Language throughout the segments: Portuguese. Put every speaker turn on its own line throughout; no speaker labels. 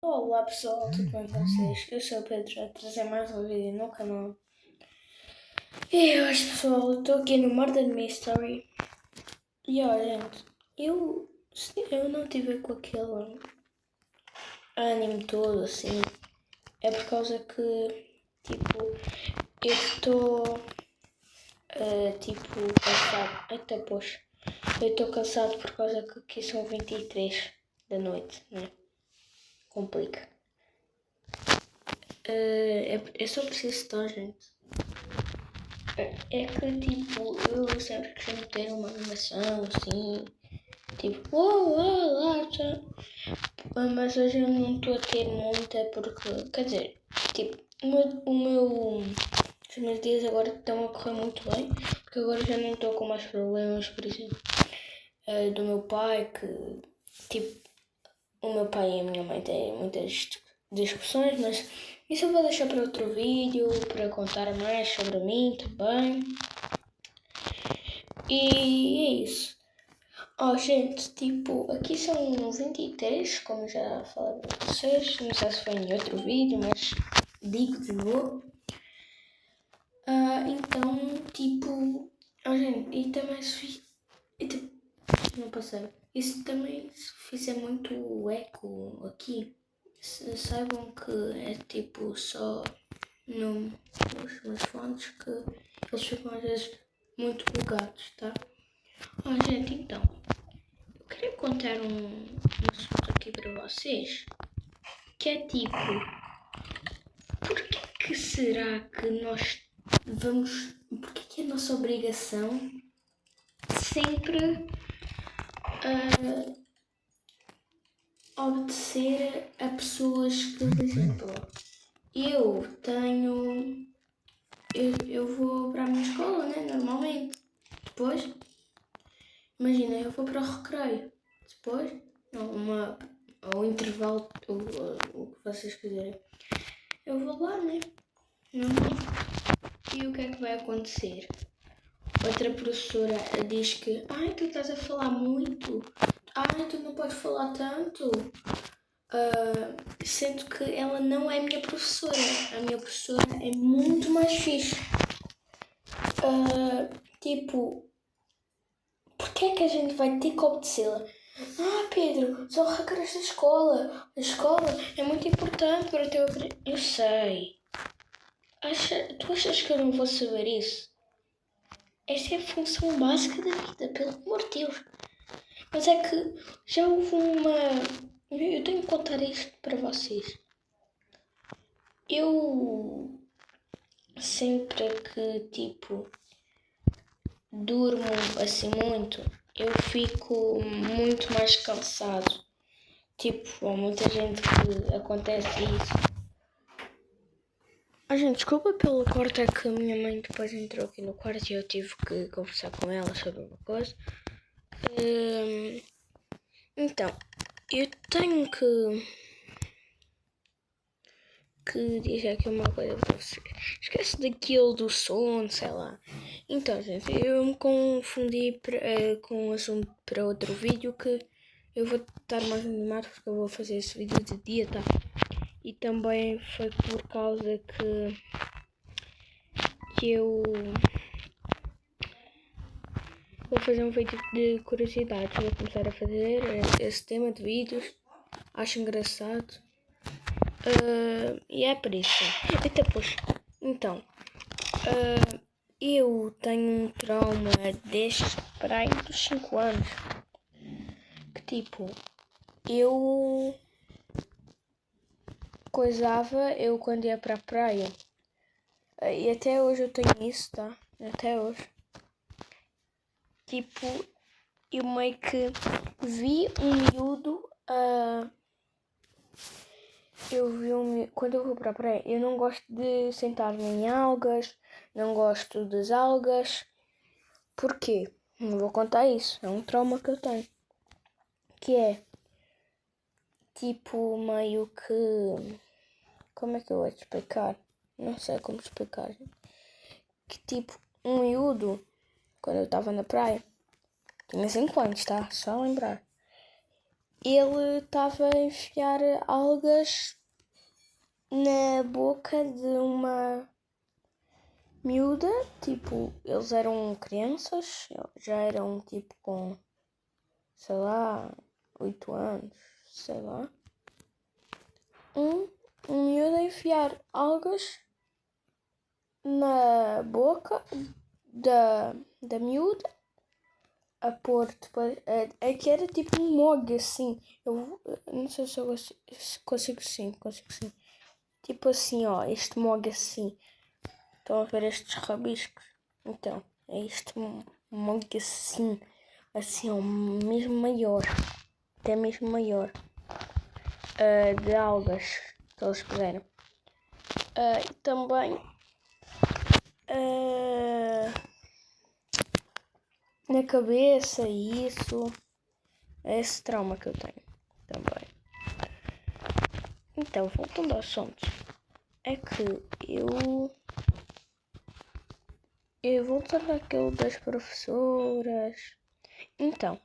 Olá pessoal, tudo bem com vocês? Eu sou o Pedro, a trazer mais um vídeo no canal. E hoje pessoal, estou aqui no Murder Mystery. E olha gente, eu não tive com aquele ânimo todo assim. É por causa que, eu estou, cansado. Eita poxa, eu estou cansado por causa que aqui são 23 da noite, né? Complica. É só preciso estar, gente. É que eu sempre quis meter uma animação assim, lá, mas hoje eu não estou a ter muita porque, quer dizer, os meus dias agora estão a correr muito bem, porque agora já não estou com mais problemas, por exemplo, do meu pai, o meu pai e a minha mãe têm muitas discussões, mas isso eu vou deixar para outro vídeo, para contar mais sobre mim também. E é isso. Gente, aqui são 23, como já falei para vocês. Não sei se foi em outro vídeo, mas digo de novo. Gente, e também não passei. Isso também se fizer muito eco aqui, saibam que é só nos meus fones que eles ficam às vezes muito bugados, tá? Gente, então, eu queria contar um assunto aqui para vocês, que é porquê que será que nós porquê que é a nossa obrigação sempre obedecer a pessoas que, por exemplo, eu vou para a minha escola, né, normalmente, depois, imagina, eu vou para o recreio, depois, ou intervalo, o que vocês quiserem. Eu vou lá, né? Normal. E o que é que vai acontecer? Outra professora diz que tu estás a falar muito. Tu não podes falar tanto. Sendo que ela não é minha professora. A minha professora é muito mais fixe. Porquê é que a gente vai ter que obedecê-la? Pedro, são regras da escola. A escola é muito importante para o teu... Eu sei. Tu achas que eu não vou saber isso? Esta é a função básica da vida, pelo amor de Deus. Mas é que já houve uma... Eu tenho que contar isto para vocês. Eu sempre que, durmo assim muito, eu fico muito mais cansado. Há muita gente que acontece isso. Gente, desculpa pelo corte, é que a minha mãe depois entrou aqui no quarto e eu tive que conversar com ela sobre uma coisa. Então, eu tenho que dizer aqui uma coisa para vocês. Esquece daquilo do som, sei lá. Então, gente, eu me confundi com um assunto para outro vídeo que eu vou estar mais animado porque eu vou fazer esse vídeo de dia, tá? E também foi por causa que eu vou fazer um vídeo de curiosidades. Vou começar a fazer esse tema de vídeos. Acho engraçado. E é por isso. Eita, poxa. Então, eu tenho um trauma desde para aí dos 5 anos. Que eu eu quando ia para a praia. E até hoje eu tenho isso, tá? Até hoje. Eu meio que vi um miúdo. Quando eu vou para a praia, eu não gosto de sentar-me em algas, não gosto das algas. Porquê? Não vou contar isso, é um trauma que eu tenho. Que é, meio que... Como é que eu vou te explicar? Não sei como explicar. Que um miúdo, quando eu estava na praia, tinha 5 anos, tá? Só lembrar. ele estava a enfiar algas na boca de uma miúda, tipo, eles eram crianças, já eram tipo com, sei lá, 8 anos, sei lá. Um miúdo a enfiar algas na boca da miúda, a pôr depois, que era tipo um mogue assim, eu não sei se eu consigo sim. Tipo assim, ó, este mogue assim. Estão a ver estes rabiscos? Então, é este mogue assim. Assim, ó, mesmo maior. Até mesmo maior. De algas que eles puseram. E também na cabeça e isso. É esse trauma que eu tenho também. Então, voltando ao assunto. É que eu voltando àquilo das professoras. Então,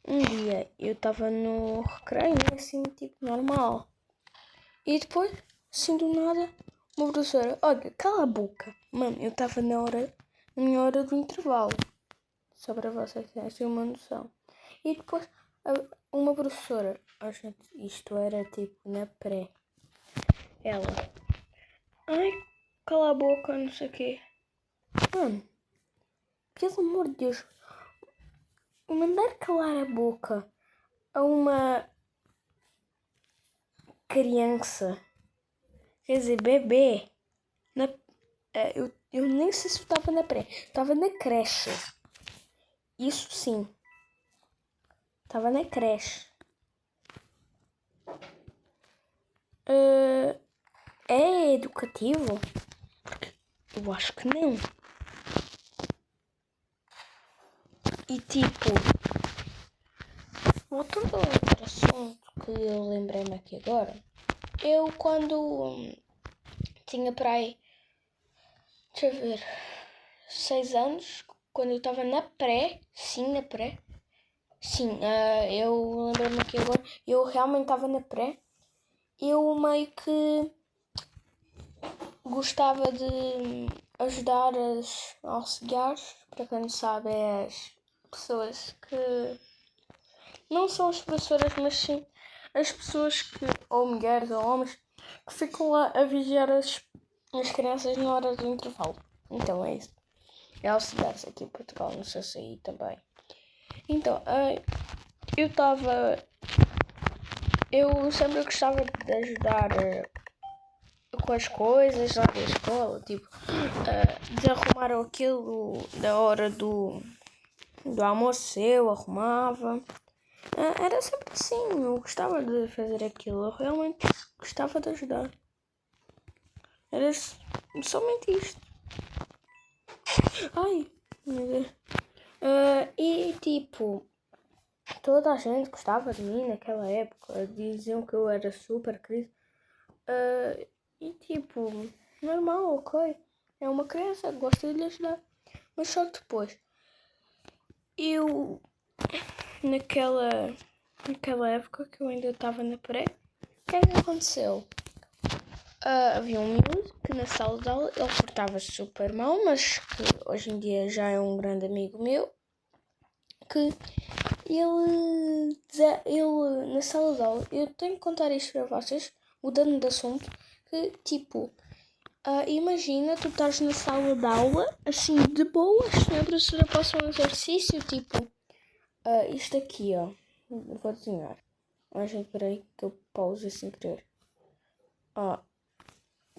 um dia eu estava no recreio, assim, tipo, normal. E depois, assim do nada, uma professora, olha, cala a boca. Mano, eu estava na minha hora do intervalo. Só para vocês terem uma noção. E depois, uma professora, gente, isto era tipo na pré. Ela, ai, cala a boca, não sei o quê. Mano, pelo amor de Deus, mandar calar a boca a uma criança, quer dizer, bebê, eu nem sei se estava na pré, estava na creche. Isso sim, estava na creche. É educativo? Eu acho que não. E tipo, voltando a outro assunto que eu lembrei-me aqui agora, eu quando tinha para aí, deixa eu ver, 6 anos, quando eu estava na pré, sim, eu lembrei-me aqui agora, eu realmente estava na pré, eu meio que gostava de ajudar as auxiliares, para quem não sabe, é as pessoas que não são as professoras, mas sim as pessoas que, ou mulheres ou homens, que ficam lá a vigiar as crianças na hora do intervalo. Então é isso. É auxiliares aqui em Portugal, não sei se aí também. Então, eu sempre gostava de ajudar com as coisas lá da escola, tipo, desarrumar aquilo da hora do almoço, eu arrumava. Era sempre assim, eu gostava de fazer aquilo, eu realmente gostava de ajudar. Era somente isto. Ai, meu Deus. E tipo, toda a gente gostava de mim naquela época, diziam que eu era super querido. E tipo, normal, ok. É uma criança, gosto de lhe ajudar. Mas só que depois, eu, naquela época que eu ainda estava na pré, o que é que aconteceu? Havia um miúdo que na sala de aula, ele portava-se super mal, mas que hoje em dia já é um grande amigo meu, que ele na sala de aula, eu tenho que contar isto para vocês, mudando de assunto, que tipo, imagina tu estás na sala de aula, assim de boas, a professora passa um exercício, tipo, isto aqui, ó, vou desenhar. Mas gente, peraí que eu pauso sem querer.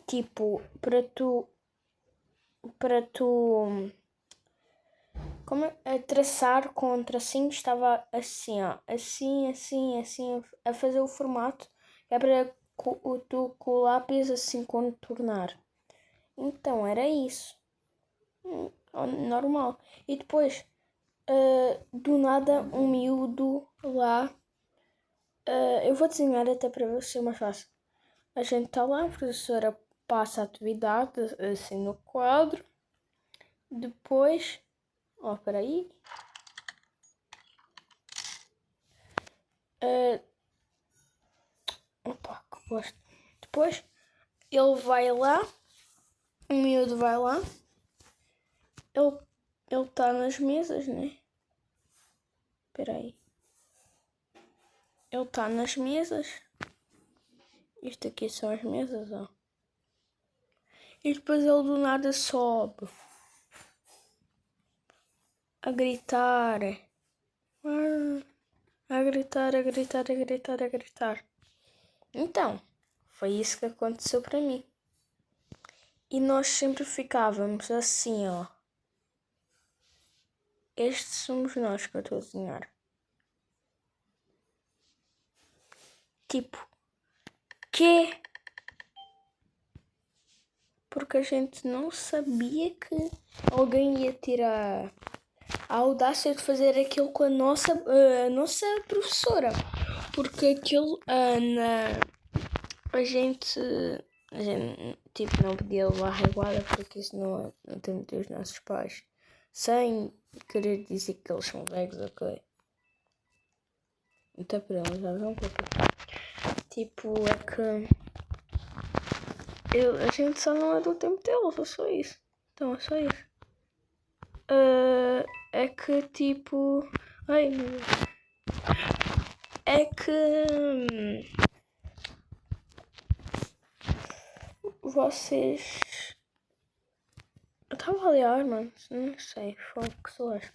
Tipo, para tu como traçar com um tracinho, estava assim, ó, assim, a fazer o formato, é para tu com o lápis assim contornar. Então era isso, normal. E depois, do nada, um miúdo lá, eu vou desenhar até para ver se é mais fácil. A gente está lá, a professora passa a atividade assim no quadro. Depois, espera aí. Opa, que gosto. Depois ele vai lá, o miúdo vai lá, ele está nas mesas, né? Espera aí. Ele está nas mesas. Isto aqui são as mesas, ó. E depois ele do nada sobe. A gritar. A gritar, a gritar, a gritar, a gritar. Então, foi isso que aconteceu para mim. E nós sempre ficávamos assim, ó. Estes somos nós que eu estou a desenhar. Tipo, quê? Porque a gente não sabia que alguém ia ter a audácia de fazer aquilo com a nossa professora. Porque aquilo, a gente tipo, não podia levar reguada porque isso não tem os nossos pais. Sem querer dizer que eles são velhos, ok? Então, para eles já vão tipo, é que a gente só não é do tempo deles, é só isso. Então, é só isso. É que, tipo... Ai, meu Deus. É que... vocês... Eu estava a olhar, mano. Não sei, foi que sou acho.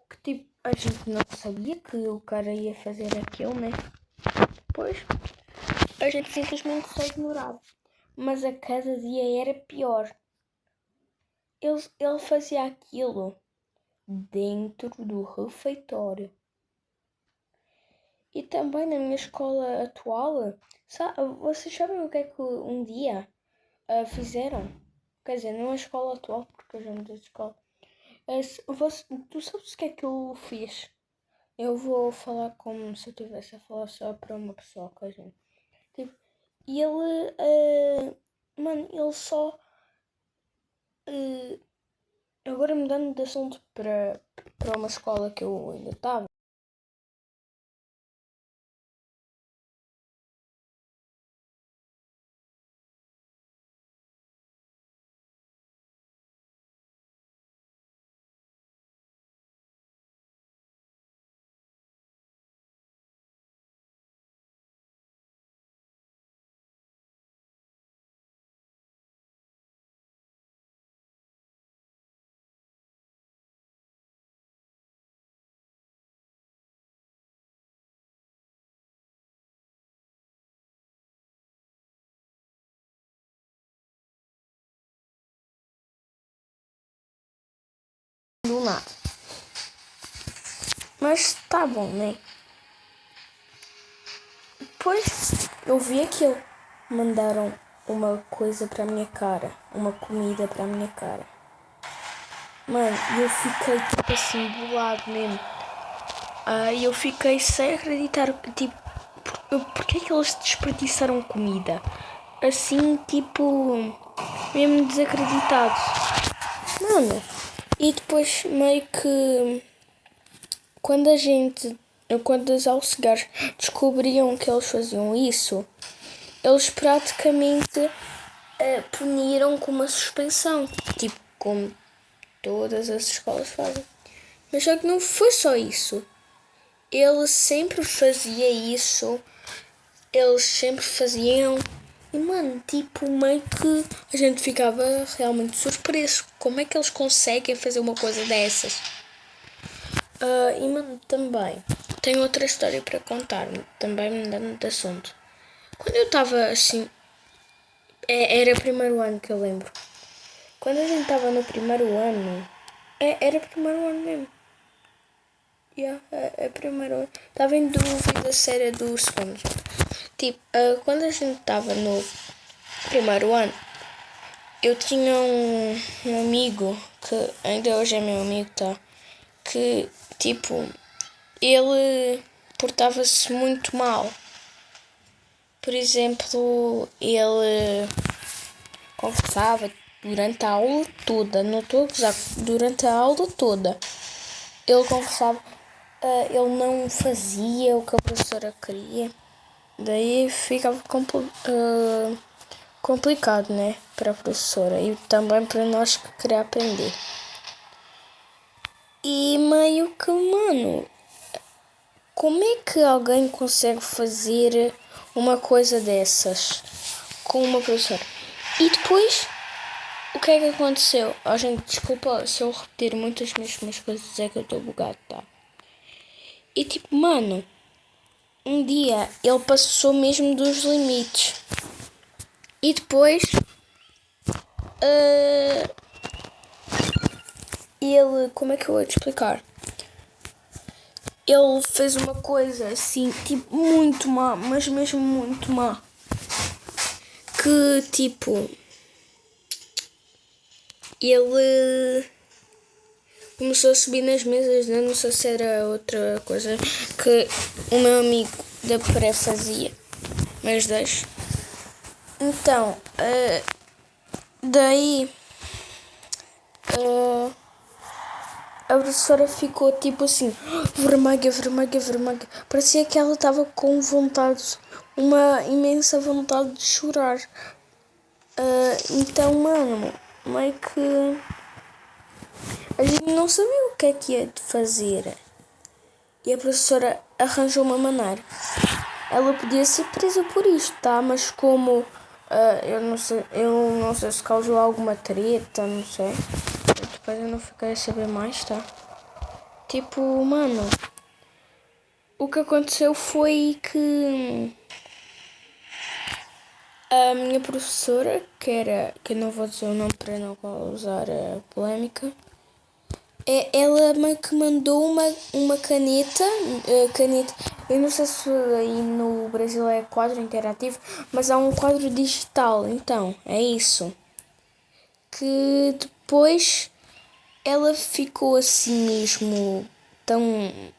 Que, tipo, a gente não sabia que o cara ia fazer aquilo, né? Depois, a gente simplesmente só ignorava. Mas a cada dia era pior. Ele fazia aquilo dentro do refeitório. E também na minha escola atual, vocês sabem o que é que um dia fizeram? Quer dizer, não é a escola atual, porque eu já mudei de escola. Tu sabes o que é que eu fiz? Eu vou falar como se eu estivesse a falar só para uma pessoa, coisa. Tipo, e ele, mano, ele só... agora mudando de assunto para uma escola que eu ainda estava. Do nada. Mas tá bom, né? Depois eu vi aquilo. Mandaram uma coisa para a minha cara. Uma comida para a minha cara. Mano, eu fiquei tipo assim, bolado mesmo. Eu fiquei sem acreditar. Tipo, porque é que eles desperdiçaram comida? Assim, tipo, mesmo desacreditados. Mano, e depois meio que quando os auxiliares descobriam que eles faziam isso, eles praticamente puniram com uma suspensão, tipo como todas as escolas fazem. Mas só que não foi só isso. Ele sempre fazia isso, eles sempre faziam. E mano, tipo, meio que a gente ficava realmente surpreso. Como é que eles conseguem fazer uma coisa dessas? E mano, também tenho outra história para contar, também mudando de assunto. Quando eu estava assim, era primeiro ano que eu lembro. Quando a gente estava no primeiro ano, era primeiro ano mesmo. É primeiro ano. Estava em dúvida se era do segundo. Tipo, quando a gente estava no primeiro ano, eu tinha um amigo, que ainda hoje é meu amigo, tá? Que, tipo, ele portava-se muito mal. Por exemplo, ele confessava durante a aula toda, não estou a gozar, durante a aula toda, ele confessava, ele não fazia o que a professora queria. Daí ficava complicado, né? Para a professora e também para nós que queria aprender. E meio que, mano, como é que alguém consegue fazer uma coisa dessas com uma professora? E depois, o que é que aconteceu? Gente, desculpa se eu repetir muitas mesmas coisas, é que eu estou bugado, tá? E tipo, mano, um dia ele passou mesmo dos limites. E depois, ele, como é que eu vou te explicar? Ele fez uma coisa assim, tipo, muito má, mas mesmo muito má. Que, tipo, ele começou a subir nas mesas, né? Não sei se era outra coisa que o meu amigo da pré fazia, mas deixa. Então, daí a professora ficou tipo assim, vermelha. Parecia que ela estava com vontade, uma imensa vontade de chorar. Então, mano, meio que a gente não sabia o que é que ia de fazer. E a professora arranjou uma maneira. Ela podia ser presa por isto, tá? Mas como eu não sei se causou alguma treta, não sei. Depois eu não fiquei a saber mais, tá? Tipo, mano, o que aconteceu foi que a minha professora, que eu não vou dizer o nome para não causar polémica, ela meio que mandou uma caneta, eu não sei se aí no Brasil é quadro interativo, mas há um quadro digital, então, é isso. Que depois ela ficou assim mesmo tão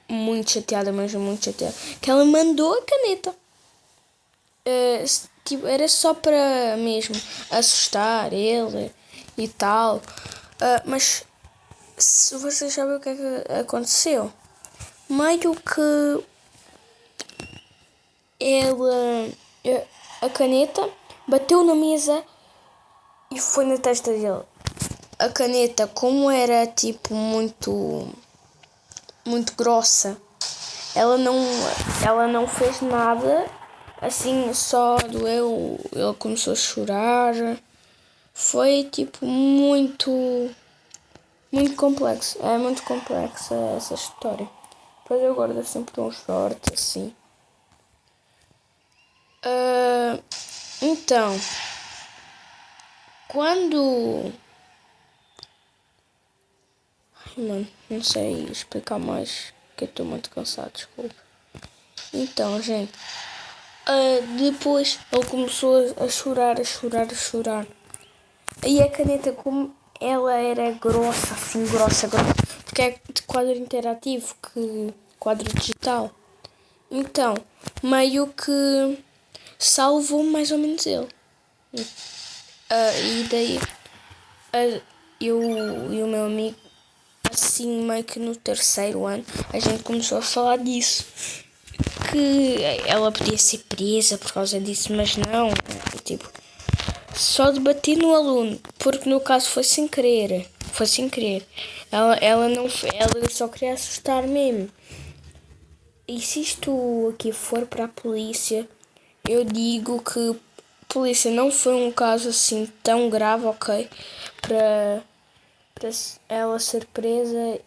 muito chateada, mas muito chateada, que ela mandou a caneta. Tipo, era só para mesmo assustar ele e tal. Mas se vocês sabem o que é que aconteceu, meio que a caneta bateu na mesa e foi na testa dele. A caneta, como era tipo muito grossa, ela não fez nada, assim, só doeu, ele começou a chorar. Foi tipo muito complexo. É muito complexa essa história. Depois eu guardo sempre uns shorts assim. Então, quando... Ai, mano, não sei explicar mais, porque eu estou muito cansado, desculpa. Então, gente, depois ele começou a chorar. E a caneta, como ela era grossa, assim, grossa, porque é de quadro interativo, que quadro digital. Então, meio que salvou mais ou menos ele. E daí, eu e o meu amigo, assim, meio que no terceiro ano, a gente começou a falar disso. Que ela podia ser presa por causa disso, mas não, tipo, só de bater no aluno, porque no caso foi sem querer. Ela só queria assustar mesmo. E se isto aqui for para a polícia, eu digo que a polícia não foi um caso assim tão grave, ok? Para ela ser presa.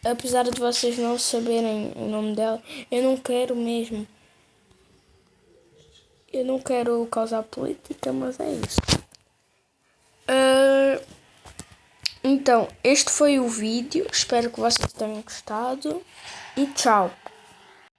Apesar de vocês não saberem o nome dela, eu não quero mesmo. Eu não quero causar política, mas é isso. Então, este foi o vídeo. Espero que vocês tenham gostado. E tchau.